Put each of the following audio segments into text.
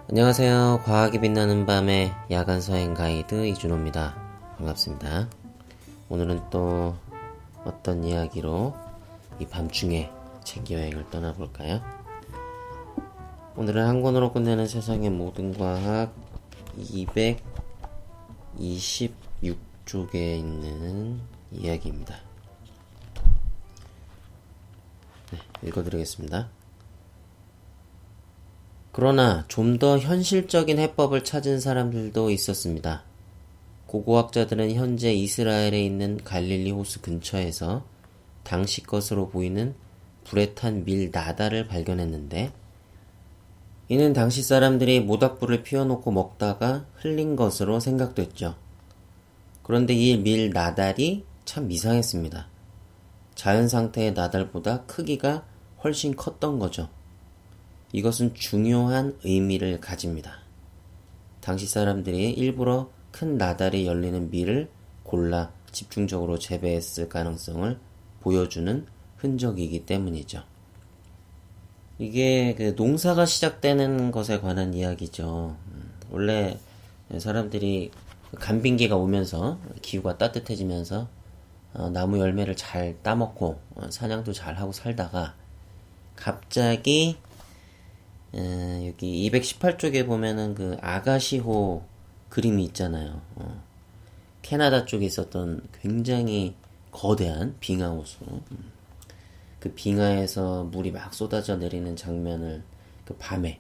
안녕하세요. 과학이 빛나는 밤의 야간 서행 가이드 이준호입니다. 반갑습니다. 오늘은 또 어떤 이야기로 이 밤중에 책 여행을 떠나볼까요? 오늘은 한 권으로 끝내는 세상의 모든 과학 226쪽에 있는 이야기입니다. 네, 읽어드리겠습니다. 그러나 좀 더 현실적인 해법을 찾은 사람들도 있었습니다. 고고학자들은 현재 이스라엘에 있는 갈릴리 호수 근처에서 당시 것으로 보이는 불에 탄 밀 나달을 발견했는데, 이는 당시 사람들이 모닥불을 피워놓고 먹다가 흘린 것으로 생각됐죠. 그런데 이 밀 나달이 참 이상했습니다. 자연 상태의 나달보다 크기가 훨씬 컸던 거죠. 이것은 중요한 의미를 가집니다. 당시 사람들이 일부러 큰 나달이 열리는 밀을 골라 집중적으로 재배했을 가능성을 보여주는 흔적이기 때문이죠. 이게 그 농사가 시작되는 것에 관한 이야기죠. 원래 사람들이 간빙기가 오면서 기후가 따뜻해지면서 나무 열매를 잘 따먹고 사냥도 잘 하고 살다가 갑자기 여기 218쪽에 보면은 그 아가시호 그림이 있잖아요. 캐나다 쪽에 있었던 굉장히 거대한 빙하호수. 그 빙하에서 물이 막 쏟아져 내리는 장면을 그 밤에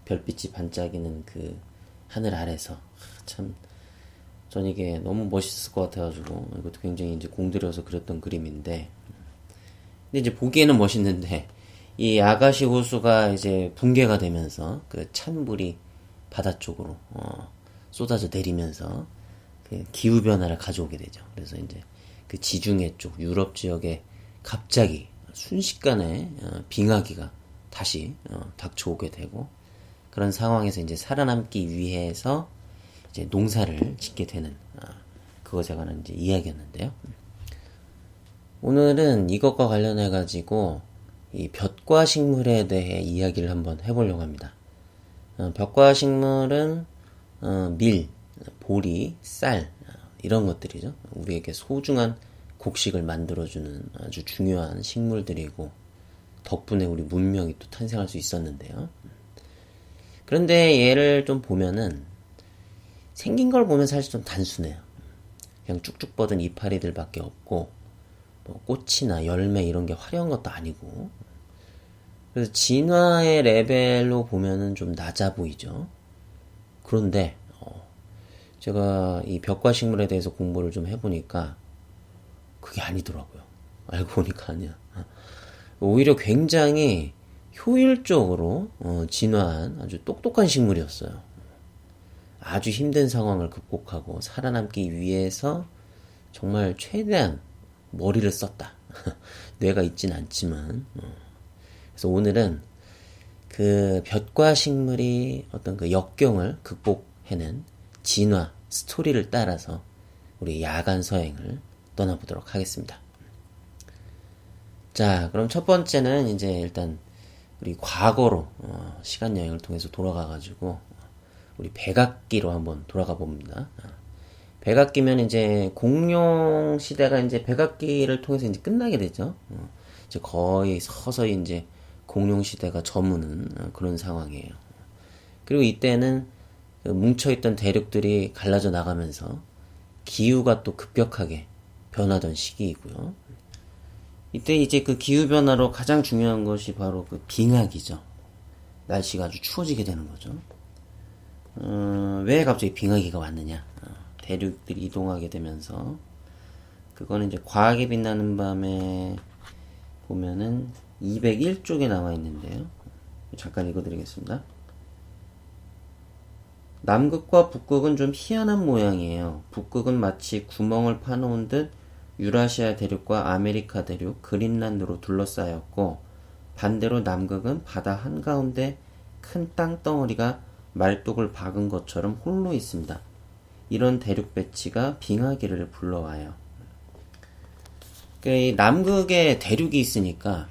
별빛이 반짝이는 그 하늘 아래서 참 전 이게 너무 멋있을 것 같아가지고 이것도 굉장히 이제 공들여서 그렸던 그림인데, 근데 이제 보기에는 멋있는데 이 아가시 호수가 이제 붕괴가 되면서 그 찬물이 바다 쪽으로 쏟아져 내리면서 그 기후 변화를 가져오게 되죠. 그래서 이제 그 지중해 쪽 유럽 지역에 갑자기 순식간에 빙하기가 다시 닥쳐오게 되고, 그런 상황에서 이제 살아남기 위해서 이제 농사를 짓게 되는 그것에 관한 이제 이야기였는데요. 오늘은 이것과 관련해 가지고 이 볕과 식물에 대해 이야기를 한번 해보려고 합니다. 볕과 식물은 밀, 보리, 쌀 이런 것들이죠. 우리에게 소중한 곡식을 만들어주는 아주 중요한 식물들이고, 덕분에 우리 문명이 또 탄생할 수 있었는데요. 그런데 얘를 좀 보면은 생긴 걸 보면 사실 좀 단순해요. 그냥 쭉쭉 뻗은 이파리들밖에 없고, 뭐 꽃이나 열매 이런 게 화려한 것도 아니고, 그래서 진화의 레벨로 보면은 좀 낮아 보이죠. 그런데 제가 이 벽과 식물에 대해서 공부를 좀 해보니까 그게 아니더라고요. 알고 보니까 아니야. 오히려 굉장히 효율적으로 진화한 아주 똑똑한 식물이었어요. 아주 힘든 상황을 극복하고 살아남기 위해서 정말 최대한 머리를 썼다. 뇌가 있진 않지만. 그래서 오늘은 그 볕과 식물이 어떤 그 역경을 극복해낸 진화 스토리를 따라서 우리 야간 서행을 떠나보도록 하겠습니다. 자, 그럼 첫 번째는 이제 일단 우리 과거로 시간 여행을 통해서 돌아가가지고 우리 백악기로 한번 돌아가 봅니다. 백악기면 이제 공룡 시대가 이제 백악기를 통해서 이제 끝나게 되죠. 이제 거의 서서히 이제 공룡 시대가 저무는 그런 상황이에요. 그리고 이때는 그 뭉쳐있던 대륙들이 갈라져 나가면서 기후가 또 급격하게 변하던 시기이고요. 이때 이제 그 기후 변화로 가장 중요한 것이 바로 그 빙하기죠. 날씨가 아주 추워지게 되는 거죠. 왜 갑자기 빙하기가 왔느냐? 대륙들이 이동하게 되면서, 그거는 이제 과학이 빛나는 밤에 보면은 201쪽에 나와 있는데요. 잠깐 읽어드리겠습니다. 남극과 북극은 좀 희한한 모양이에요. 북극은 마치 구멍을 파놓은 듯 유라시아 대륙과 아메리카 대륙, 그린란드로 둘러싸였고, 반대로 남극은 바다 한가운데 큰 땅덩어리가 말뚝을 박은 것처럼 홀로 있습니다. 이런 대륙 배치가 빙하기를 불러와요. 이 남극에 대륙이 있으니까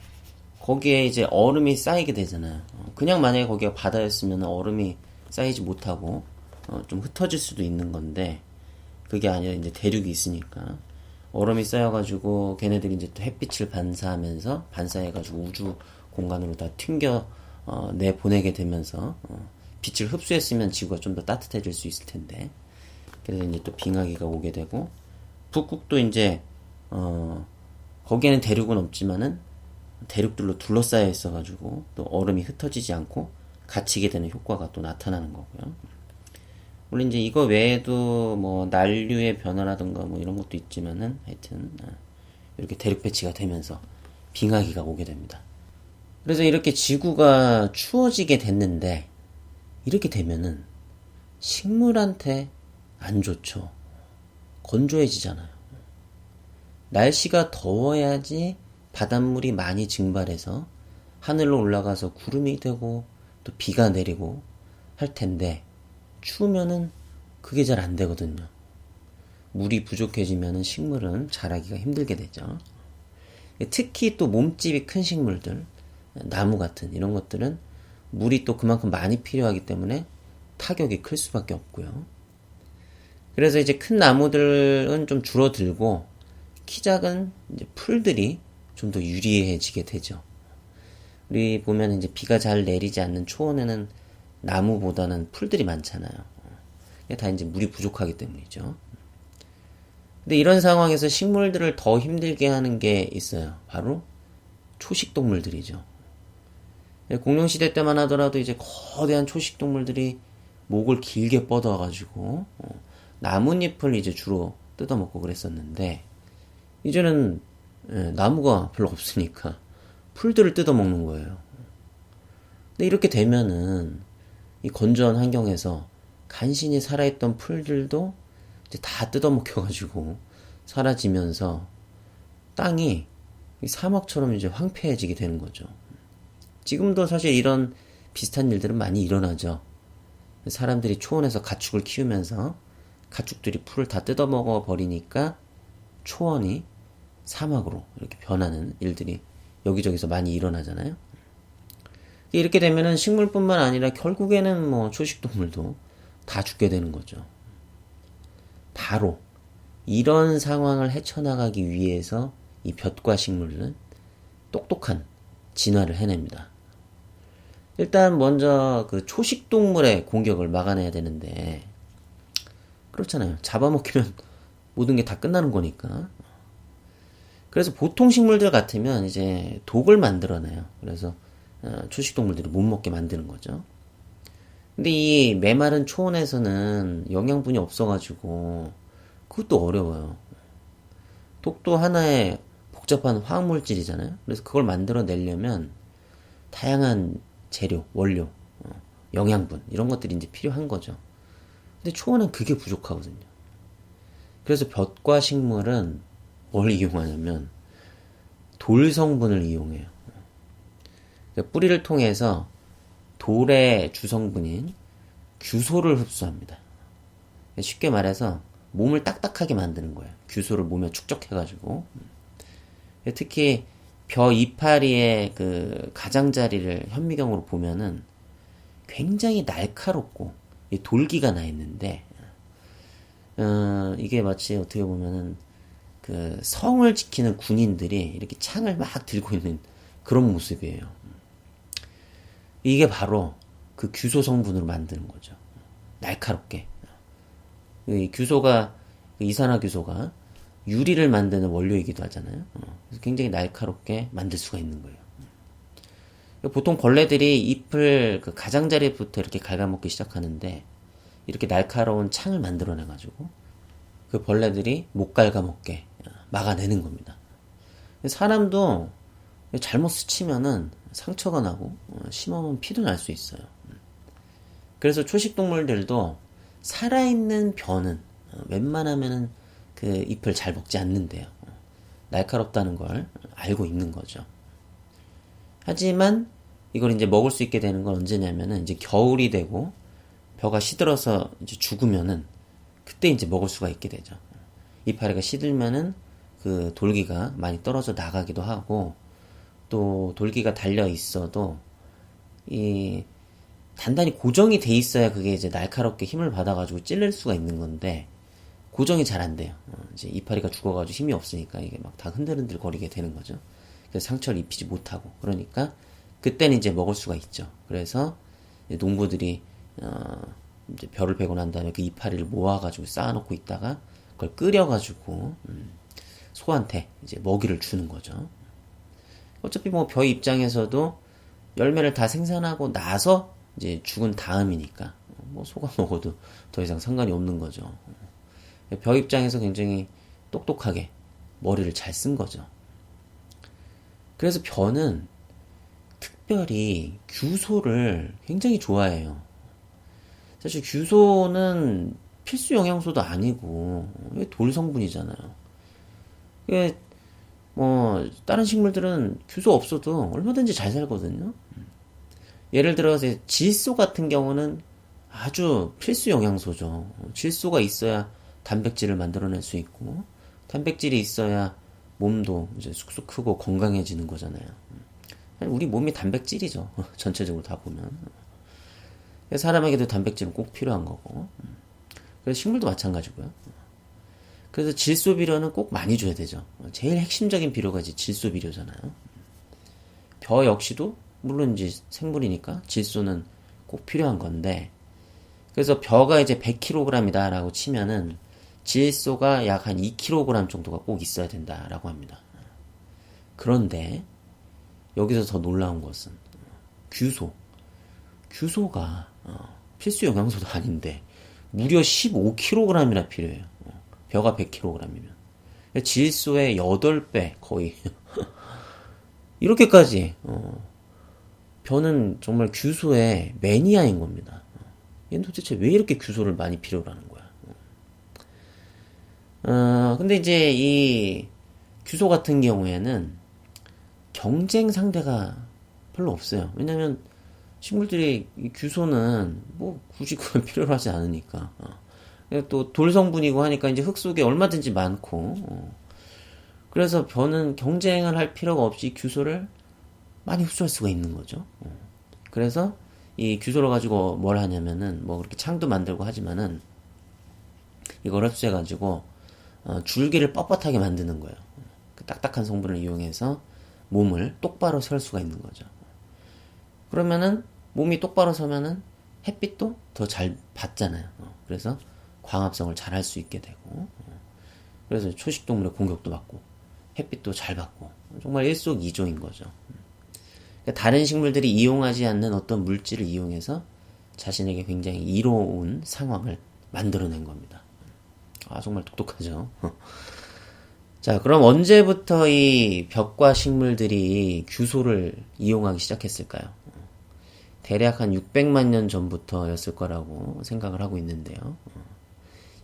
거기에 이제 얼음이 쌓이게 되잖아요. 그냥 만약에 거기가 바다였으면 얼음이 쌓이지 못하고 좀 흩어질 수도 있는 건데, 그게 아니라 이제 대륙이 있으니까 얼음이 쌓여가지고 걔네들이 이제 또 햇빛을 반사하면서 반사해가지고 우주 공간으로 다 튕겨 내보내게 되면서 빛을 흡수했으면 지구가 좀 더 따뜻해질 수 있을 텐데, 그래서 이제 또 빙하기가 오게 되고, 북극도 이제 거기에는 대륙은 없지만은 대륙들로 둘러싸여 있어가지고 또 얼음이 흩어지지 않고 갇히게 되는 효과가 또 나타나는 거고요. 물론 이제 이거 외에도 뭐 난류의 변화라든가 뭐 이런 것도 있지만은 하여튼 이렇게 대륙 배치가 되면서 빙하기가 오게 됩니다. 그래서 이렇게 지구가 추워지게 됐는데, 이렇게 되면은 식물한테 안 좋죠. 건조해지잖아요. 날씨가 더워야지 바닷물이 많이 증발해서 하늘로 올라가서 구름이 되고 또 비가 내리고 할 텐데, 추우면은 그게 잘 안 되거든요. 물이 부족해지면은 식물은 자라기가 힘들게 되죠. 특히 또 몸집이 큰 식물들, 나무 같은 이런 것들은 물이 또 그만큼 많이 필요하기 때문에 타격이 클 수밖에 없고요. 그래서 이제 큰 나무들은 좀 줄어들고 키 작은 이제 풀들이 좀 더 유리해지게 되죠. 우리 보면 이제 비가 잘 내리지 않는 초원에는 나무보다는 풀들이 많잖아요. 이게 다 이제 물이 부족하기 때문이죠. 근데 이런 상황에서 식물들을 더 힘들게 하는 게 있어요. 바로 초식동물들이죠. 공룡시대 때만 하더라도 이제 거대한 초식동물들이 목을 길게 뻗어가지고 나뭇잎을 이제 주로 뜯어먹고 그랬었는데, 이제는 나무가 별로 없으니까 풀들을 뜯어먹는 거예요. 근데 이렇게 되면은 이 건조한 환경에서 간신히 살아있던 풀들도 이제 다 뜯어먹혀가지고 사라지면서 땅이 사막처럼 이제 황폐해지게 되는 거죠. 지금도 사실 이런 비슷한 일들은 많이 일어나죠. 사람들이 초원에서 가축을 키우면서 가축들이 풀을 다 뜯어먹어 버리니까 초원이 사막으로 이렇게 변하는 일들이 여기저기서 많이 일어나잖아요. 이렇게 되면은 식물뿐만 아니라 결국에는 뭐 초식동물도 다 죽게 되는 거죠. 바로 이런 상황을 헤쳐나가기 위해서 이 볕과 식물은 똑똑한 진화를 해냅니다. 일단 먼저 그 초식동물의 공격을 막아내야 되는데, 그렇잖아요. 잡아먹히면 모든 게 다 끝나는 거니까. 그래서 보통 식물들 같으면 이제 독을 만들어내요. 그래서 초식동물들이 못 먹게 만드는 거죠. 근데 이 메마른 초원에서는 영양분이 없어가지고 그것도 어려워요. 독도 하나의 복잡한 화학물질이잖아요. 그래서 그걸 만들어내려면 다양한 재료, 원료, 영양분 이런 것들이 이제 필요한 거죠. 근데 초원은 그게 부족하거든요. 그래서 볕과 식물은 뭘 이용하냐면 돌 성분을 이용해요. 그러니까 뿌리를 통해서 돌의 주성분인 규소를 흡수합니다. 쉽게 말해서 몸을 딱딱하게 만드는 거예요. 규소를 몸에 축적해가지고. 특히 벼 이파리의 그 가장자리를 현미경으로 보면은 굉장히 날카롭고 돌기가 나 있는데, 이게 마치 어떻게 보면은 그 성을 지키는 군인들이 이렇게 창을 막 들고 있는 그런 모습이에요. 이게 바로 그 규소 성분으로 만드는 거죠. 날카롭게. 이 규소가, 이산화규소가 유리를 만드는 원료이기도 하잖아요. 그래서 굉장히 날카롭게 만들 수가 있는 거예요. 보통 벌레들이 잎을 그 가장자리부터 이렇게 갉아먹기 시작하는데, 이렇게 날카로운 창을 만들어내가지고 그 벌레들이 못 갉아먹게 막아내는 겁니다. 사람도 잘못 스치면은 상처가 나고 심하면 피도 날 수 있어요. 그래서 초식동물들도 살아있는 벼는 웬만하면은 그 잎을 잘 먹지 않는데요. 날카롭다는 걸 알고 있는 거죠. 하지만 이걸 이제 먹을 수 있게 되는 건 언제냐면은 이제 겨울이 되고 벼가 시들어서 이제 죽으면은 그때 이제 먹을 수가 있게 되죠. 이파리가 시들면은 그 돌기가 많이 떨어져 나가기도 하고, 또 돌기가 달려 있어도 이 단단히 고정이 돼 있어야 그게 이제 날카롭게 힘을 받아가지고 찔릴 수가 있는 건데, 고정이 잘 안 돼요. 이제 이파리가 죽어가지고 힘이 없으니까 이게 막 다 흔들흔들 거리게 되는 거죠. 그래서 상처를 입히지 못하고. 그러니까, 그때는 이제 먹을 수가 있죠. 그래서, 농부들이, 이제 벼를 베고 난 다음에 그 이파리를 모아가지고 쌓아놓고 있다가, 그걸 끓여가지고, 소한테 이제 먹이를 주는 거죠. 어차피 뭐 벼 입장에서도 열매를 다 생산하고 나서 이제 죽은 다음이니까 뭐 소가 먹어도 더 이상 상관이 없는 거죠. 벼 입장에서 굉장히 똑똑하게 머리를 잘 쓴 거죠. 그래서 벼는 특별히 규소를 굉장히 좋아해요. 사실 규소는 필수 영양소도 아니고 돌 성분이잖아요. 이게 뭐 다른 식물들은 규소 없어도 얼마든지 잘 살거든요. 예를 들어서 질소 같은 경우는 아주 필수 영양소죠. 질소가 있어야 단백질을 만들어낼 수 있고, 단백질이 있어야 몸도 이제 쑥쑥 크고 건강해지는 거잖아요. 우리 몸이 단백질이죠. 전체적으로 다 보면. 사람에게도 단백질은 꼭 필요한 거고. 그래서 식물도 마찬가지고요. 그래서 질소 비료는 꼭 많이 줘야 되죠. 제일 핵심적인 비료가 이제 질소 비료잖아요. 벼 역시도 물론 이제 생물이니까 질소는 꼭 필요한 건데, 그래서 벼가 이제 100kg이다 라고 치면은 질소가 약 한 2kg 정도가 꼭 있어야 된다라고 합니다. 그런데 여기서 더 놀라운 것은 규소가 필수 영양소도 아닌데 무려 15kg이나 필요해요. 벼가 100kg이면 질소의 8배 거의 이렇게까지 벼는 정말 규소의 매니아인 겁니다. 얘는 도대체 왜 이렇게 규소를 많이 필요로 하는 거야? 근데 이제 이 규소 같은 경우에는 경쟁 상대가 별로 없어요. 왜냐면 식물들이 이 규소는 뭐 굳이 그걸 필요로 하지 않으니까. 또 돌 성분이고 하니까 이제 흙 속에 얼마든지 많고. 그래서 벼는 경쟁을 할 필요가 없이 규소를 많이 흡수할 수가 있는 거죠. 그래서 이 규소를 가지고 뭘 하냐면은 뭐 그렇게 창도 만들고 하지만은 이걸 흡수해 가지고 줄기를 뻣뻣하게 만드는 거예요. 그 딱딱한 성분을 이용해서 몸을 똑바로 세울 수가 있는 거죠. 그러면은 몸이 똑바로 서면은 햇빛도 더 잘 받잖아요. 그래서 광합성을 잘 할 수 있게 되고, 그래서 초식동물의 공격도 받고 햇빛도 잘 받고 정말 일석이조인 거죠. 그러니까 다른 식물들이 이용하지 않는 어떤 물질을 이용해서 자신에게 굉장히 이로운 상황을 만들어낸 겁니다. 아, 정말 똑똑하죠. 자, 그럼 언제부터 이 벽과 식물들이 규소를 이용하기 시작했을까요? 대략 한 600만 년 전부터였을 거라고 생각을 하고 있는데요.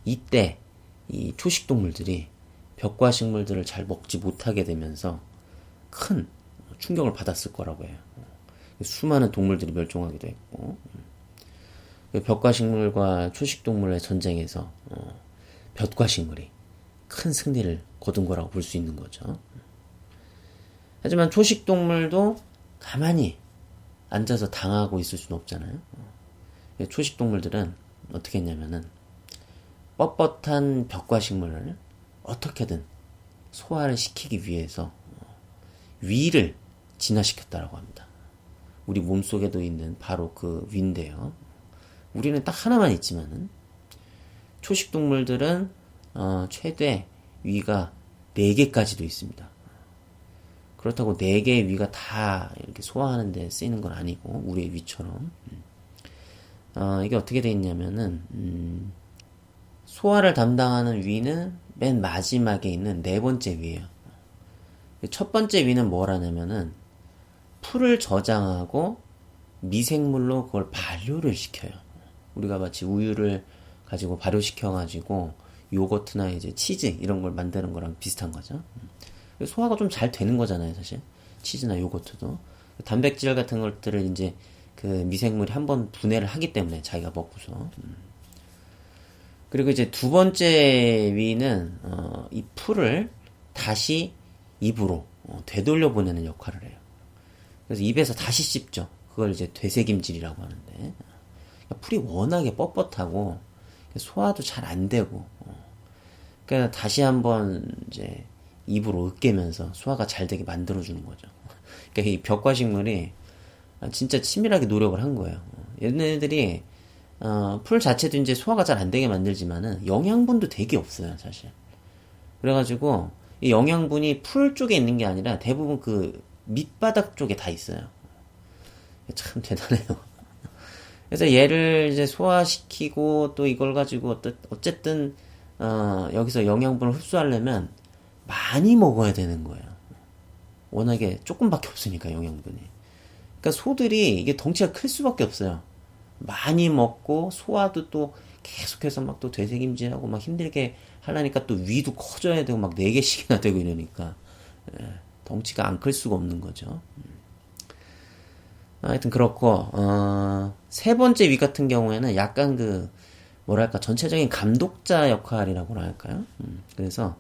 이때 이 초식동물들이 벽과 식물들을 잘 먹지 못하게 되면서 큰 충격을 받았을 거라고 해요. 수많은 동물들이 멸종하기도 했고, 벽과 식물과 초식동물의 전쟁에서 벽과 식물이 큰 승리를 거둔 거라고 볼 수 있는 거죠. 하지만 초식동물도 가만히 앉아서 당하고 있을 수는 없잖아요. 초식동물들은 어떻게 했냐면은 뻣뻣한 벽과 식물을 어떻게든 소화를 시키기 위해서 위를 진화시켰다라고 합니다. 우리 몸속에도 있는 바로 그 위인데요. 우리는 딱 하나만 있지만은 초식동물들은 최대 위가 4개까지도 있습니다. 그렇다고 4개의 위가 다 이렇게 소화하는 데 쓰이는 건 아니고 우리의 위처럼 이게 어떻게 돼 있냐면은 소화를 담당하는 위는 맨 마지막에 있는 4번째 위예요. 첫 번째 위는 뭘 하냐면은 풀을 저장하고 미생물로 그걸 발효를 시켜요. 우리가 마치 우유를 가지고 발효시켜가지고 요거트나 이제 치즈 이런 걸 만드는 거랑 비슷한 거죠. 소화가 좀 잘 되는 거잖아요, 사실. 치즈나 요거트도. 단백질 같은 것들을 이제 그 미생물이 한번 분해를 하기 때문에 자기가 먹고서. 그리고 이제 두 번째 위는 이 풀을 다시 입으로 되돌려 보내는 역할을 해요. 그래서 입에서 다시 씹죠. 그걸 이제 되새김질이라고 하는데, 그러니까 풀이 워낙에 뻣뻣하고 소화도 잘 안 되고, 그러니까 다시 한번 이제 입으로 으깨면서 소화가 잘 되게 만들어주는 거죠. 그러니까 이 벽과식물이 진짜 치밀하게 노력을 한 거예요. 얘네들이 풀 자체도 이제 소화가 잘 안 되게 만들지만은 영양분도 되게 없어요, 사실. 그래가지고 이 영양분이 풀 쪽에 있는 게 아니라 대부분 그 밑바닥 쪽에 다 있어요. 참 대단해요. 그래서 얘를 이제 소화시키고 또 이걸 가지고 어쨌든 여기서 영양분을 흡수하려면 많이 먹어야 되는 거예요. 워낙에 조금밖에 없으니까 영양분이. 그러니까 소들이 이게 덩치가 클 수밖에 없어요. 많이 먹고 소화도 또 계속해서 막 또 되새김질하고 막 힘들게 하려니까 또 위도 커져야 되고 막 4개씩이나 되고 이러니까 덩치가 안 클 수가 없는 거죠. 하여튼 그렇고 세 번째 위 같은 경우에는 약간 그 뭐랄까 전체적인 감독자 역할이라고 할까요? 그래서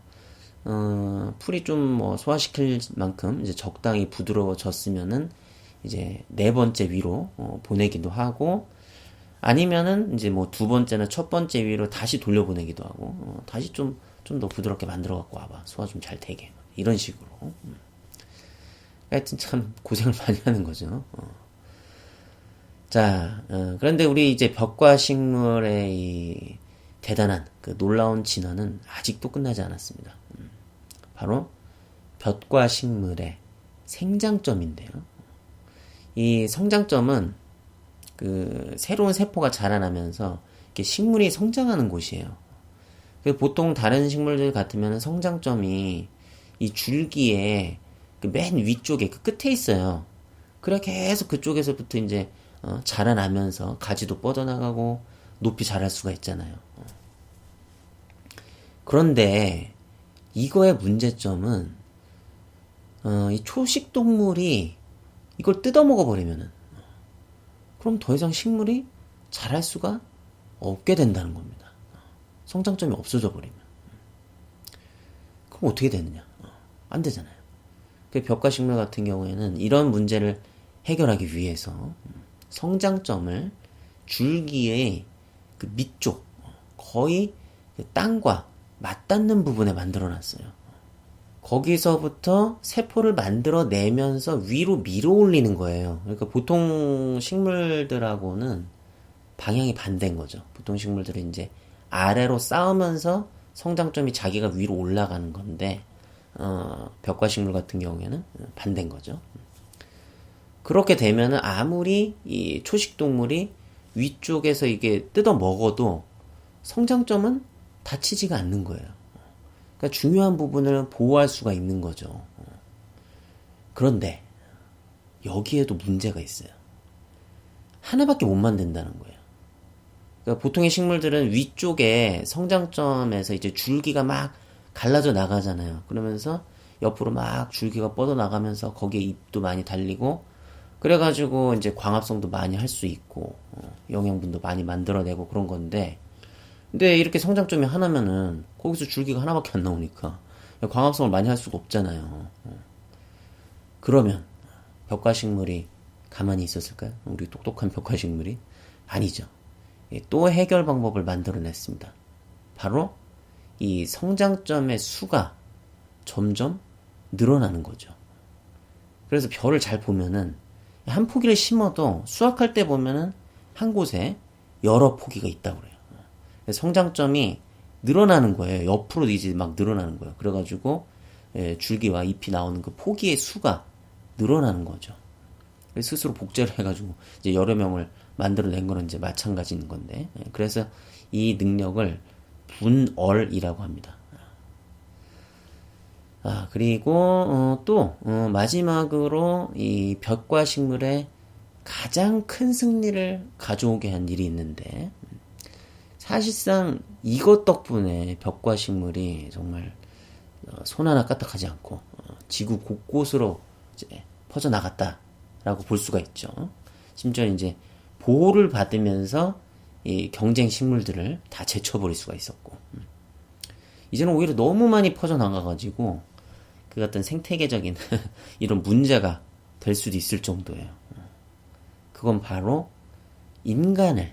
풀이 좀 뭐 소화시킬 만큼 이제 적당히 부드러워졌으면은 이제 네 번째 위로 보내기도 하고 아니면은 이제 뭐 두 번째나 첫 번째 위로 다시 돌려보내기도 하고 다시 좀 더 부드럽게 만들어 갖고 와봐 소화 좀 잘 되게 이런 식으로 하여튼 참 고생을 많이 하는 거죠. 자, 그런데 우리 이제 벽과 식물의 이 대단한 그 놀라운 진화는 아직도 끝나지 않았습니다. 바로 벽과 식물의 생장점인데요. 이 성장점은 그 새로운 세포가 자라나면서 이렇게 식물이 성장하는 곳이에요. 보통 다른 식물들 같으면 성장점이 이 줄기에 그 맨 위쪽에 그 끝에 있어요. 그래 계속 그쪽에서부터 이제 자라나면서 가지도 뻗어나가고 높이 자랄 수가 있잖아요. 그런데 이거의 문제점은 이 초식 동물이 이걸 뜯어먹어 버리면은 그럼 더 이상 식물이 자랄 수가 없게 된다는 겁니다. 성장점이 없어져 버리면 그럼 어떻게 되느냐? 안 되잖아요. 그 벽과 식물 같은 경우에는 이런 문제를 해결하기 위해서 성장점을 줄기의 그 밑쪽 거의 땅과 맞닿는 부분에 만들어 놨어요. 거기서부터 세포를 만들어내면서 위로 밀어 올리는 거예요. 그러니까 보통 식물들하고는 방향이 반대인 거죠. 보통 식물들은 이제 아래로 쌓으면서 성장점이 자기가 위로 올라가는 건데 벽과 식물 같은 경우에는 반대인 거죠. 그렇게 되면은 아무리 이 초식 동물이 위쪽에서 이게 뜯어 먹어도 성장점은 다치지가 않는 거예요. 그러니까 중요한 부분을 보호할 수가 있는 거죠. 그런데 여기에도 문제가 있어요. 하나밖에 못 만든다는 거예요. 그러니까 보통의 식물들은 위쪽에 성장점에서 이제 줄기가 막 갈라져 나가잖아요. 그러면서 옆으로 막 줄기가 뻗어 나가면서 거기에 잎도 많이 달리고 그래가지고 이제 광합성도 많이 할 수 있고 영양분도 많이 만들어내고 그런 건데 근데 이렇게 성장점이 하나면은 거기서 줄기가 하나밖에 안 나오니까 광합성을 많이 할 수가 없잖아요. 그러면 벽과식물이 가만히 있었을까요? 우리 똑똑한 벽과식물이? 아니죠. 또 해결 방법을 만들어냈습니다. 바로 이 성장점의 수가 점점 늘어나는 거죠. 그래서 벼를 잘 보면은 한 포기를 심어도 수확할 때 보면은 한 곳에 여러 포기가 있다고 그래요. 성장점이 늘어나는 거예요. 옆으로 이제 막 늘어나는 거예요. 그래가지고 줄기와 잎이 나오는 그 포기의 수가 늘어나는 거죠. 스스로 복제를 해가지고 이제 여러 명을 만들어낸 거는 이제 마찬가지인 건데 그래서 이 능력을 분얼이라고 합니다. 그리고 또 마지막으로 이 벽과 식물의 가장 큰 승리를 가져오게 한 일이 있는데 사실상 이것 덕분에 벽과 식물이 정말 손 하나 까딱하지 않고 지구 곳곳으로 이제 퍼져나갔다라고 볼 수가 있죠. 심지어 이제 보호를 받으면서 이 경쟁 식물들을 다 제쳐버릴 수가 있었고 이제는 오히려 너무 많이 퍼져나가가지고 그 어떤 생태계적인 이런 문제가 될 수도 있을 정도예요. 그건 바로 인간을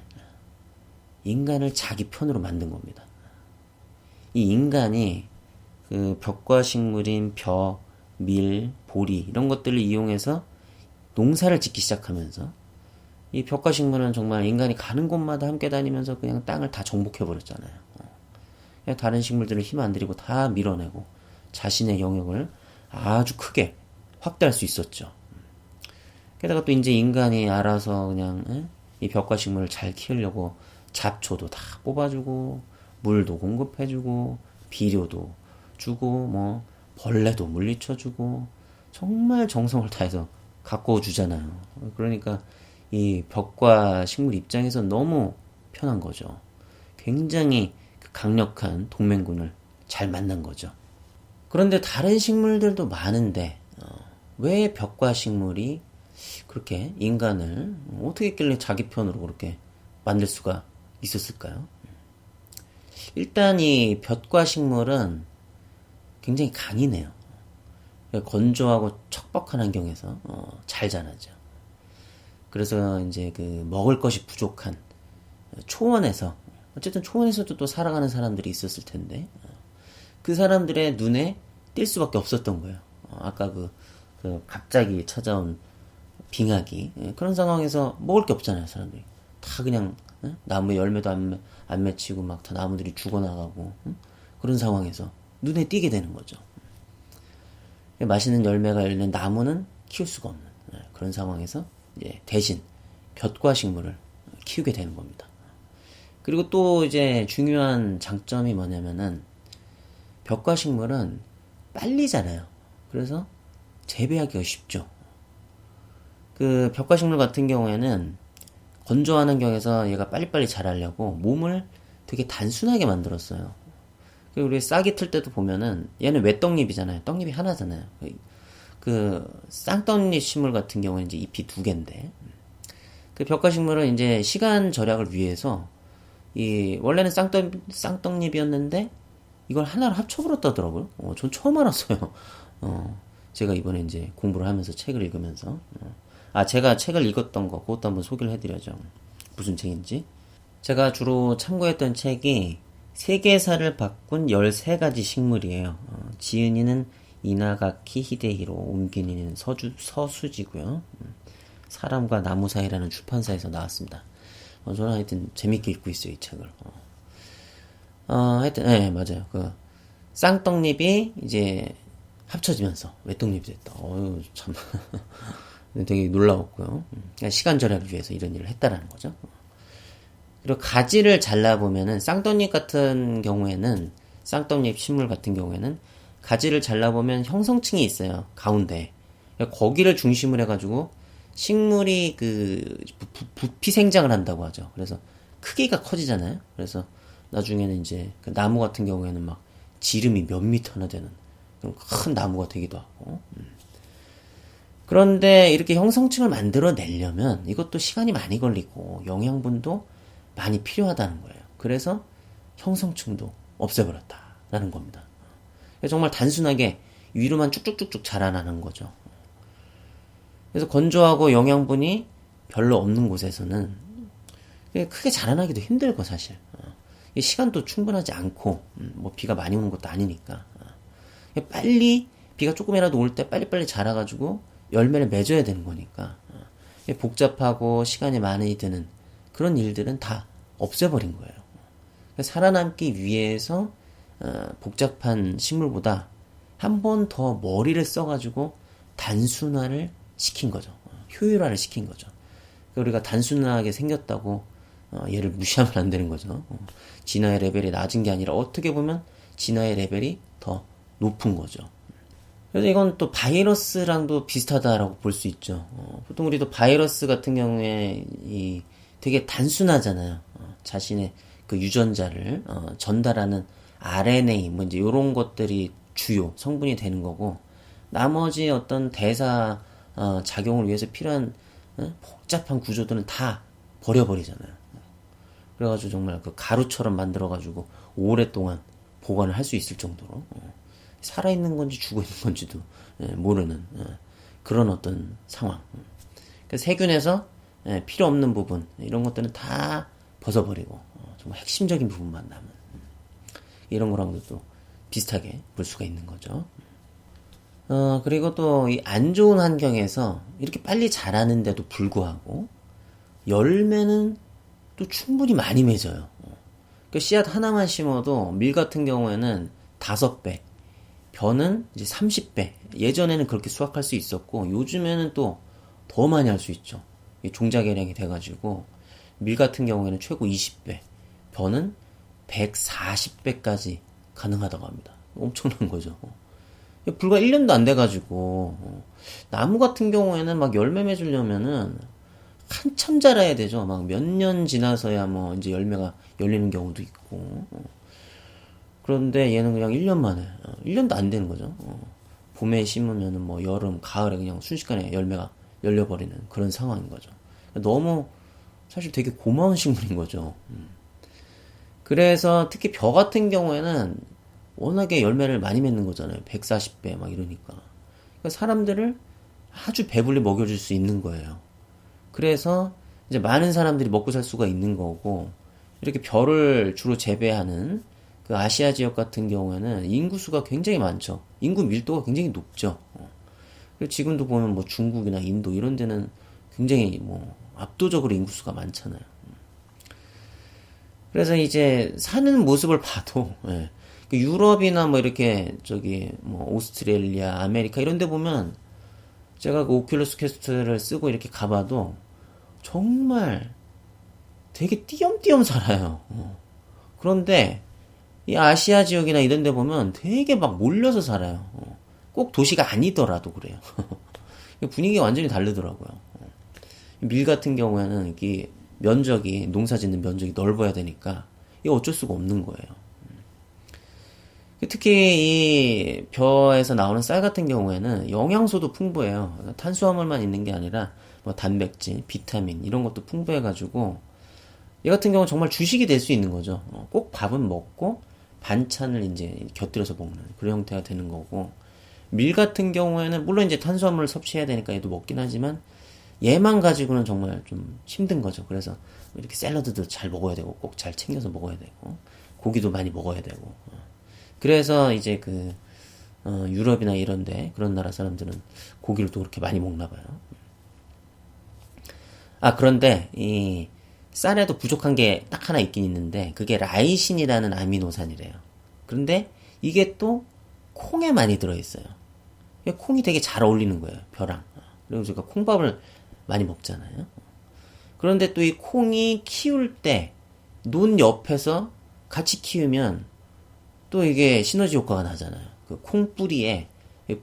자기 편으로 만든 겁니다. 이 인간이 그 벽과 식물인 벼, 밀, 보리 이런 것들을 이용해서 농사를 짓기 시작하면서 이 벽과 식물은 정말 인간이 가는 곳마다 함께 다니면서 그냥 땅을 다 정복해 버렸잖아요. 그냥 다른 식물들을 힘 안 들이고 다 밀어내고 자신의 영역을 아주 크게 확대할 수 있었죠. 게다가 또 이제 인간이 알아서 그냥 이 벽과 식물을 잘 키우려고 잡초도 다 뽑아주고 물도 공급해주고 비료도 주고 뭐 벌레도 물리쳐주고 정말 정성을 다해서 가꿔 주잖아요. 그러니까 이 벽과 식물 입장에서 너무 편한 거죠. 굉장히 강력한 동맹군을 잘 만난 거죠. 그런데 다른 식물들도 많은데 왜 벽과 식물이 그렇게 인간을 어떻게 했길래 자기 편으로 그렇게 만들 수가 있었을까요? 일단 이 벽과 식물은 굉장히 강인해요. 건조하고 척박한 환경에서 잘 자라죠. 그래서 이제 그 먹을 것이 부족한 초원에서 어쨌든 초원에서도 또 살아가는 사람들이 있었을 텐데 그 사람들의 눈에 띌 수밖에 없었던 거예요. 아까 그 갑자기 찾아온 빙하기 그런 상황에서 먹을 게 없잖아요. 사람들이 다 그냥 나무 열매도 안 맺히고 막 다 나무들이 죽어나가고 그런 상황에서 눈에 띄게 되는 거죠. 맛있는 열매가 열린 나무는 키울 수가 없는 그런 상황에서 이제 대신 볕과 식물을 키우게 되는 겁니다. 그리고 또 이제 중요한 장점이 뭐냐면은 볕과 식물은 빨리 자라요. 그래서 재배하기가 쉽죠. 그 벽과 식물 같은 경우에는 건조한 환경에서 얘가 빨리빨리 자라려고 몸을 되게 단순하게 만들었어요. 그리고 우리 싹이 틀 때도 보면은 얘는 외떡잎이잖아요. 떡잎이 하나잖아요. 그 쌍떡잎 식물 같은 경우는 이제 잎이 두 개인데 그 벽과 식물은 이제 시간 절약을 위해서 이 원래는 쌍떡잎이었는데 이걸 하나로 합쳐버렸다더라고요. 전 처음 알았어요. 제가 이번에 이제 공부를 하면서 책을 읽으면서 제가 책을 읽었던 거 그것도 한번 소개를 해드려야죠. 무슨 책인지. 제가 주로 참고했던 책이 세계사를 바꾼 13가지 식물이에요. 지은이는 이나가키 히데히로, 옮기니는 서수지고요. 사람과 나무 사이라는 출판사에서 나왔습니다. 저는 하여튼 재밌게 읽고 있어요, 이 책을. 하여튼, 네, 맞아요. 그, 쌍떡잎이 이제 합쳐지면서 외떡잎이 됐다. 참. 되게 놀라웠고요. 그러니까 시간 절약을 위해서 이런 일을 했다라는 거죠. 그리고 가지를 잘라보면은 쌍떡잎 같은 경우에는 쌍떡잎 식물 같은 경우에는 가지를 잘라보면 형성층이 있어요. 가운데. 거기를 중심으로 해가지고 식물이 그 부피 생장을 한다고 하죠. 그래서 크기가 커지잖아요. 그래서 나중에는 이제 그 나무 같은 경우에는 막 지름이 몇 미터나 되는 큰 나무가 되기도 하고. 그런데 이렇게 형성층을 만들어내려면 이것도 시간이 많이 걸리고 영양분도 많이 필요하다는 거예요. 그래서 형성층도 없애버렸다라는 겁니다. 정말 단순하게 위로만 쭉쭉쭉쭉 자라나는 거죠. 그래서 건조하고 영양분이 별로 없는 곳에서는 크게 자라나기도 힘들고 사실 시간도 충분하지 않고 뭐 비가 많이 오는 것도 아니니까 빨리 비가 조금이라도 올 때 빨리빨리 자라가지고 열매를 맺어야 되는 거니까 복잡하고 시간이 많이 드는 그런 일들은 다 없애버린 거예요. 살아남기 위해서 복잡한 식물보다 한 번 더 머리를 써가지고 단순화를 시킨 거죠. 효율화를 시킨 거죠. 우리가 단순하게 생겼다고 얘를 무시하면 안 되는 거죠. 진화의 레벨이 낮은 게 아니라 어떻게 보면 진화의 레벨이 더 높은 거죠. 그래서 이건 또 바이러스랑도 비슷하다라고 볼 수 있죠. 보통 우리도 바이러스 같은 경우에 되게 단순하잖아요. 자신의 그 유전자를 전달하는 RNA 뭐 이제 이런 것들이 주요 성분이 되는 거고 나머지 어떤 대사 작용을 위해서 필요한 복잡한 구조들은 다 버려버리잖아요. 그래가지고 정말 그 가루처럼 만들어가지고 오랫동안 보관을 할 수 있을 정도로 살아있는 건지 죽어있는 건지도 모르는 그런 어떤 상황. 세균에서 필요 없는 부분 이런 것들은 다 벗어버리고 정말 핵심적인 부분만 남은 이런 거랑도 또 비슷하게 볼 수가 있는 거죠. 그리고 또 이 안 좋은 환경에서 이렇게 빨리 자라는데도 불구하고 열매는 또 충분히 많이 맺어요. 그 씨앗 하나만 심어도 밀 같은 경우에는 5배, 벼는 이제 30배. 예전에는 그렇게 수확할 수 있었고 요즘에는 또 더 많이 할 수 있죠. 종자개량이 돼가지고 밀 같은 경우에는 최고 20배, 벼는 140배까지 가능하다고 합니다. 엄청난 거죠. 불과 1년도 안 돼가지고 나무 같은 경우에는 막 열매 맺으려면은 한참 자라야 되죠. 막 몇 년 지나서야 뭐 이제 열매가 열리는 경우도 있고. 그런데 얘는 그냥 1년 만에 1년도 안 되는 거죠. 봄에 심으면은 뭐 여름, 가을에 그냥 순식간에 열매가 열려버리는 그런 상황인 거죠. 너무 사실 되게 고마운 식물인 거죠. 그래서 특히 벼 같은 경우에는 워낙에 열매를 많이 맺는 거잖아요. 140배 막 이러니까. 그러니까 사람들을 아주 배불리 먹여줄 수 있는 거예요. 그래서 이제 많은 사람들이 먹고 살 수가 있는 거고, 이렇게 벼를 주로 재배하는 그 아시아 지역 같은 경우에는 인구수가 굉장히 많죠. 인구 밀도가 굉장히 높죠. 그리고 지금도 보면 뭐 중국이나 인도 이런 데는 굉장히 뭐 압도적으로 인구수가 많잖아요. 그래서 이제 사는 모습을 봐도 유럽이나 뭐 이렇게 저기 뭐 오스트레일리아, 아메리카 이런 데 보면 제가 그 오큘러스 퀘스트를 쓰고 이렇게 가봐도 정말 되게 띄엄띄엄 살아요. 그런데 이 아시아 지역이나 이런 데 보면 되게 막 몰려서 살아요. 꼭 도시가 아니더라도 그래요. 분위기가 완전히 다르더라고요. 밀 같은 경우에는 이게 면적이, 농사 짓는 면적이 넓어야 되니까 이게 어쩔 수가 없는 거예요. 특히 이 벼에서 나오는 쌀 같은 경우에는 영양소도 풍부해요. 탄수화물만 있는 게 아니라 뭐 단백질, 비타민 이런 것도 풍부해가지고 얘 같은 경우는 정말 주식이 될 수 있는 거죠. 꼭 밥은 먹고 반찬을 이제 곁들여서 먹는 그런 형태가 되는 거고, 밀 같은 경우에는 물론 이제 탄수화물을 섭취해야 되니까 얘도 먹긴 하지만 얘만 가지고는 정말 좀 힘든 거죠. 그래서 이렇게 샐러드도 잘 먹어야 되고 꼭 잘 챙겨서 먹어야 되고 고기도 많이 먹어야 되고. 그래서 이제 그 유럽이나 이런데 그런 나라 사람들은 고기를 또 그렇게 많이 먹나 봐요. 그런데 이 쌀에도 부족한 게 딱 하나 있긴 있는데 그게 라이신이라는 아미노산이래요. 그런데 이게 또 콩에 많이 들어있어요. 콩이 되게 잘 어울리는 거예요, 벼랑. 그리고 제가 콩밥을 많이 먹잖아요. 그런데 또 이 콩이 키울 때 논 옆에서 같이 키우면 또 이게 시너지 효과가 나잖아요. 그 콩 뿌리에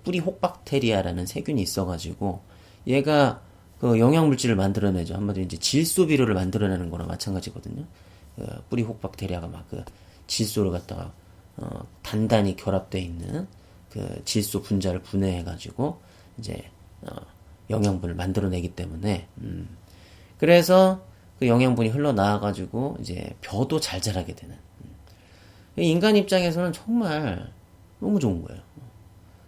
뿌리 혹박테리아라는 세균이 있어가지고 얘가 그 영양물질을 만들어내죠. 한마디로 이제 질소 비료를 만들어내는 거나 마찬가지거든요. 뿌리 혹박테리아가 막 그 질소를 갖다가 단단히 결합되어 있는 그 질소 분자를 분해해가지고 이제 영양분을 만들어내기 때문에 그래서 그 영양분이 흘러나와가지고 이제 벼도 잘 자라게 되는. 인간 입장에서는 정말 너무 좋은 거예요.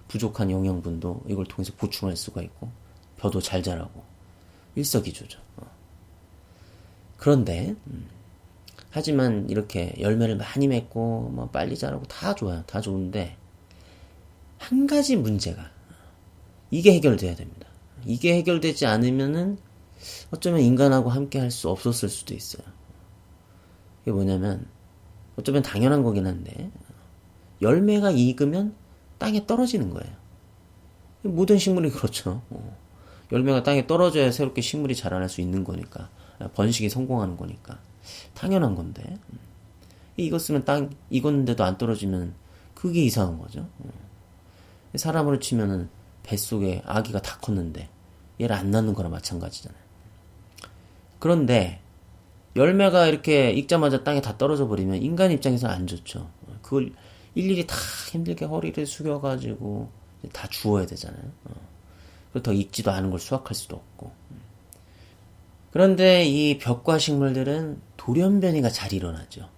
부족한 영양분도 이걸 통해서 보충할 수가 있고 벼도 잘 자라고 일석이조죠. 그런데 하지만 이렇게 열매를 많이 맺고 뭐 빨리 자라고 다 좋아요. 다 좋은데 한 가지 문제가 이게 해결돼야 됩니다. 이게 해결되지 않으면은 어쩌면 인간하고 함께 할 수 없었을 수도 있어요. 이게 뭐냐면 어쩌면 당연한 거긴 한데 열매가 익으면 땅에 떨어지는 거예요. 모든 식물이 그렇죠. 열매가 땅에 떨어져야 새롭게 식물이 자라날 수 있는 거니까, 번식이 성공하는 거니까 당연한 건데 익었으면 땅 익었는데도 안 떨어지면 그게 이상한 거죠. 사람으로 치면은 뱃속에 아기가 다 컸는데 얘를 안 낳는 거랑 마찬가지잖아요. 그런데 열매가 이렇게 익자마자 땅에 다 떨어져 버리면 인간 입장에서는 안 좋죠. 그걸 일일이 다 힘들게 허리를 숙여가지고 다 주워야 되잖아요. 그렇다고 익지도 않은 걸 수확할 수도 없고. 그런데 이 벽과 식물들은 돌연변이가 잘 일어나죠.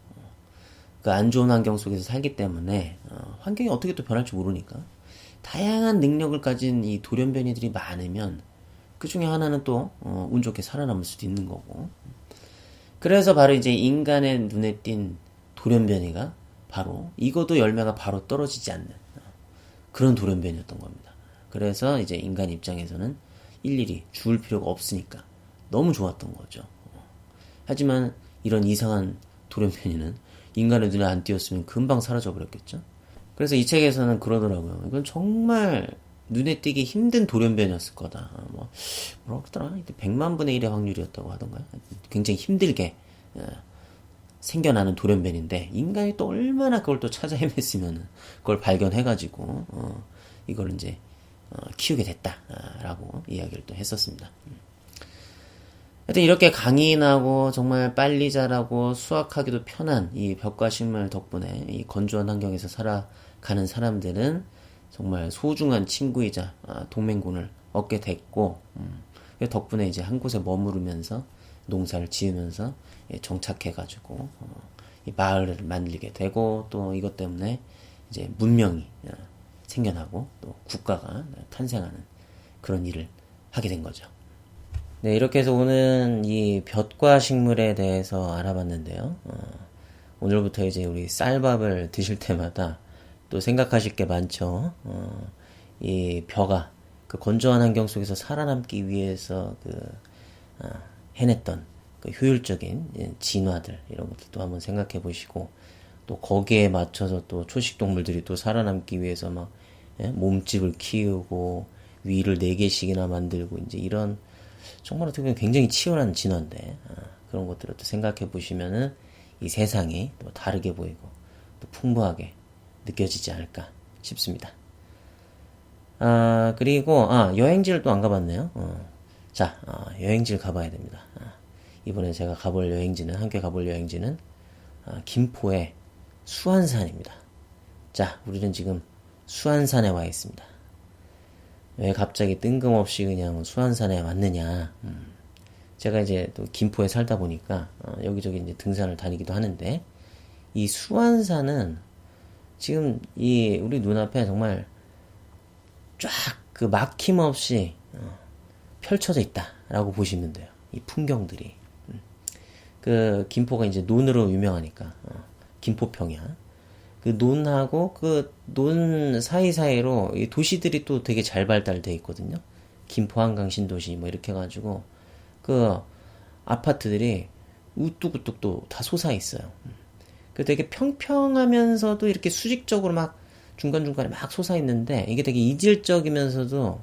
그 안 좋은 환경 속에서 살기 때문에 환경이 어떻게 또 변할지 모르니까 다양한 능력을 가진 이 돌연변이들이 많으면 그 중에 하나는 또 운 좋게 살아남을 수도 있는 거고. 그래서 바로 이제 인간의 눈에 띈 돌연변이가 바로 익어도 열매가 바로 떨어지지 않는 그런 돌연변이었던 겁니다. 그래서 이제 인간 입장에서는 일일이 주울 필요가 없으니까 너무 좋았던 거죠. 하지만 이런 이상한 돌연변이는 인간의 눈에 안 띄었으면 금방 사라져 버렸겠죠. 그래서 이 책에서는 그러더라고요. 이건 정말 눈에 띄기 힘든 돌연변이었을 거다. 뭐라 그러더라? 100만 분의 1의 확률이었다고 하던가요? 굉장히 힘들게 생겨나는 돌연변인데 인간이 또 얼마나 그걸 또 찾아 헤맸으면 그걸 발견해가지고 이걸 이제 키우게 됐다라고 이야기를 또 했었습니다. 하여튼 이렇게 강인하고 정말 빨리 자라고 수확하기도 편한 이 벽과 식물 덕분에 이 건조한 환경에서 살아가는 사람들은 정말 소중한 친구이자 동맹군을 얻게 됐고 덕분에 이제 한 곳에 머무르면서 농사를 지으면서 정착해가지고 이 마을을 만들게 되고 또 이것 때문에 이제 문명이 생겨나고 또 국가가 탄생하는 그런 일을 하게 된 거죠. 네, 이렇게 해서 오늘은 이 볕과 식물에 대해서 알아봤는데요. 오늘부터 이제 우리 쌀밥을 드실 때마다 또 생각하실 게 많죠. 이 벼가 그 건조한 환경 속에서 살아남기 위해서 해냈던 그 효율적인 진화들 이런 것들도 한번 생각해 보시고 또 거기에 맞춰서 또 초식 동물들이 또 살아남기 위해서 막 몸집을 키우고 위를 4개씩이나 만들고 이제 이런 정말 어떻게 보면 굉장히 치열한 진화인데 그런 것들을 또 생각해 보시면은 이 세상이 또 다르게 보이고 또 풍부하게 느껴지지 않을까 싶습니다. 그리고 여행지를 또 안 가봤네요. 여행지를 가봐야 됩니다. 이번에 제가 함께 가볼 여행지는 김포의 수안산입니다. 자, 우리는 지금 수안산에 와 있습니다. 왜 갑자기 뜬금없이 그냥 수안산에 왔느냐. 제가 이제 또 김포에 살다 보니까 여기저기 이제 등산을 다니기도 하는데 이 수안산은 지금 이 우리 눈앞에 정말 쫙 그 막힘없이 펼쳐져 있다라고 보시면 돼요. 이 풍경들이. 그 김포가 이제 논으로 유명하니까 김포평야. 그 논하고 그 논 사이사이로 이 도시들이 또 되게 잘 발달돼 있거든요. 김포 한강 신도시 뭐 이렇게 해가지고 그 아파트들이 우뚝우뚝 또 다 솟아 있어요. 그 되게 평평하면서도 이렇게 수직적으로 막 중간중간에 막 솟아 있는데 이게 되게 이질적이면서도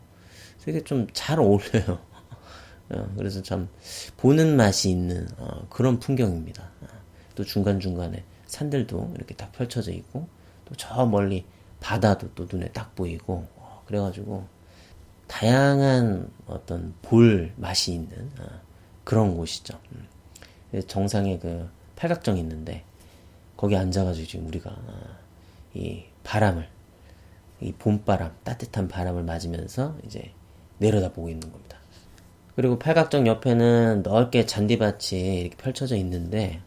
되게 좀 잘 어울려요. 그래서 참 보는 맛이 있는 그런 풍경입니다. 또 중간중간에 산들도 이렇게 딱 펼쳐져 있고 또 저 멀리 바다도 또 눈에 딱 보이고 그래가지고 다양한 어떤 볼 맛이 있는 그런 곳이죠. 정상에 그 팔각정이 있는데 거기 앉아가지고 지금 우리가 이 바람을 이 봄바람 따뜻한 바람을 맞으면서 이제 내려다보고 있는 겁니다. 그리고 팔각정 옆에는 넓게 잔디밭이 이렇게 펼쳐져 있는데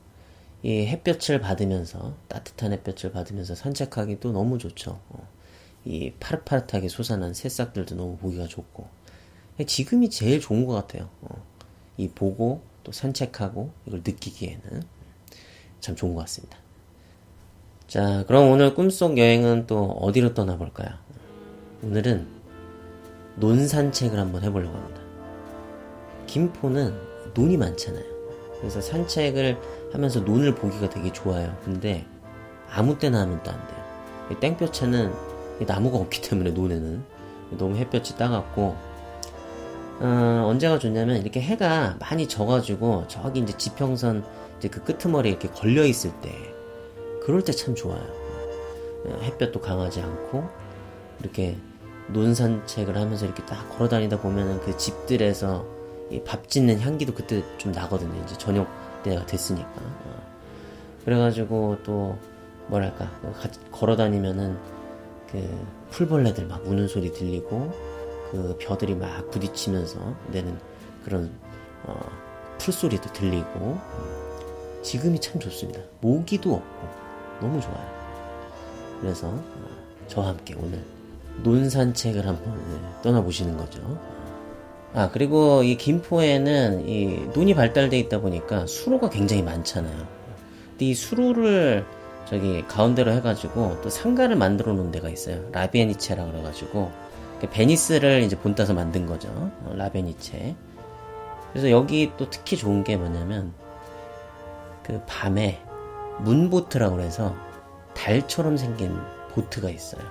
이 햇볕을 받으면서 따뜻한 햇볕을 받으면서 산책하기도 너무 좋죠. 이 파릇파릇하게 솟아난 새싹들도 너무 보기가 좋고 지금이 제일 좋은 것 같아요. 이 보고 또 산책하고 이걸 느끼기에는 참 좋은 것 같습니다. 자, 그럼 오늘 꿈속 여행은 또 어디로 떠나볼까요? 오늘은 논산책을 한번 해보려고 합니다. 김포는 논이 많잖아요. 그래서 산책을 하면서 논을 보기가 되게 좋아요. 근데 아무 때나 하면 또 안 돼요. 땡볕에는 나무가 없기 때문에 논에는 너무 햇볕이 따갑고 언제가 좋냐면 이렇게 해가 많이 져가지고 저기 이제 지평선 이제 그 끄트머리에 이렇게 걸려 있을 때 그럴 때 참 좋아요. 햇볕도 강하지 않고 이렇게 논 산책을 하면서 이렇게 딱 걸어 다니다 보면은 그 집들에서 이 밥 짓는 향기도 그때 좀 나거든요. 이제 저녁 때가 됐으니까. 그래가지고 또 뭐랄까 같이 걸어 다니면은 그 풀벌레들 막 우는 소리 들리고 그 벼들이 막 부딪히면서 내는 그런 풀소리도 들리고 지금이 참 좋습니다. 모기도 없고 너무 좋아요. 그래서 저와 함께 오늘 논 산책을 한번 떠나보시는 거죠. 아, 그리고 이 김포에는 이 눈이 발달돼 있다 보니까 수로가 굉장히 많잖아요. 근데 이 수로를 저기 가운데로 해가지고 또 상가를 만들어 놓은 데가 있어요. 라베니체라 그래가지고 베니스를 이제 본따서 만든 거죠. 라베니체. 그래서 여기 또 특히 좋은 게 뭐냐면 그 밤에 문보트라고 해서 달처럼 생긴 보트가 있어요.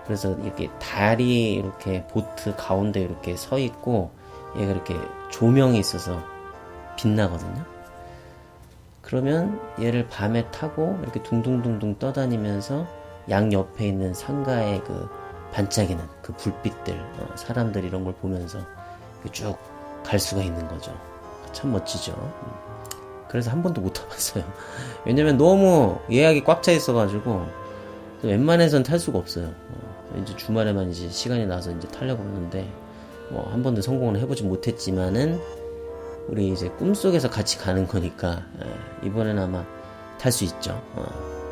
그래서 이렇게 달이 이렇게 보트 가운데 이렇게 서 있고 얘가 이렇게 조명이 있어서 빛나거든요. 그러면 얘를 밤에 타고 이렇게 둥둥둥둥 떠다니면서 양 옆에 있는 상가의 그 반짝이는 그 불빛들, 사람들 이런 걸 보면서 쭉 갈 수가 있는 거죠. 참 멋지죠. 그래서 한 번도 못 타봤어요. 왜냐면 너무 예약이 꽉 차 있어가지고 웬만해선 탈 수가 없어요. 이제 주말에만 이제 시간이 나서 이제 타려고 그러는데 뭐 한 번도 성공을 해보지 못했지만은 우리 이제 꿈속에서 같이 가는 거니까 이번에는 아마 탈 수 있죠.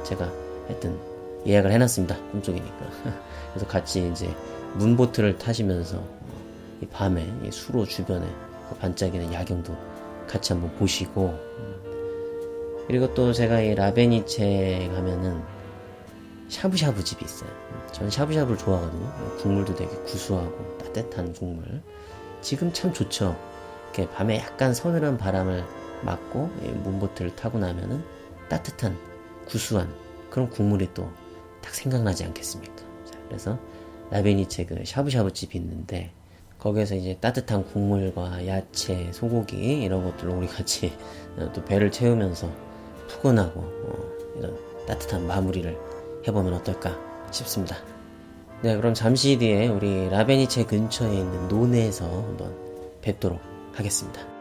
제가 하여튼 예약을 해놨습니다. 꿈속이니까. 그래서 같이 이제 문보트를 타시면서 이 밤에 이 수로 주변에 그 반짝이는 야경도 같이 한번 보시고 그리고 또 제가 이 라베니체 가면은 샤브샤브 집이 있어요. 저는 샤브샤브를 좋아하거든요. 국물도 되게 구수하고 따뜻한 국물. 지금 참 좋죠. 이렇게 밤에 약간 서늘한 바람을 맞고 문보트를 타고 나면은 따뜻한 구수한 그런 국물이 또 딱 생각나지 않겠습니까? 자, 그래서 라베니체 그 샤브샤브 집이 있는데 거기에서 이제 따뜻한 국물과 야채, 소고기 이런 것들로 우리 같이 또 배를 채우면서 푸근하고 이런 따뜻한 마무리를 해보면 어떨까 싶습니다. 네, 그럼 잠시 뒤에 우리 라베니체 근처에 있는 논에서 한번 뵙도록 하겠습니다.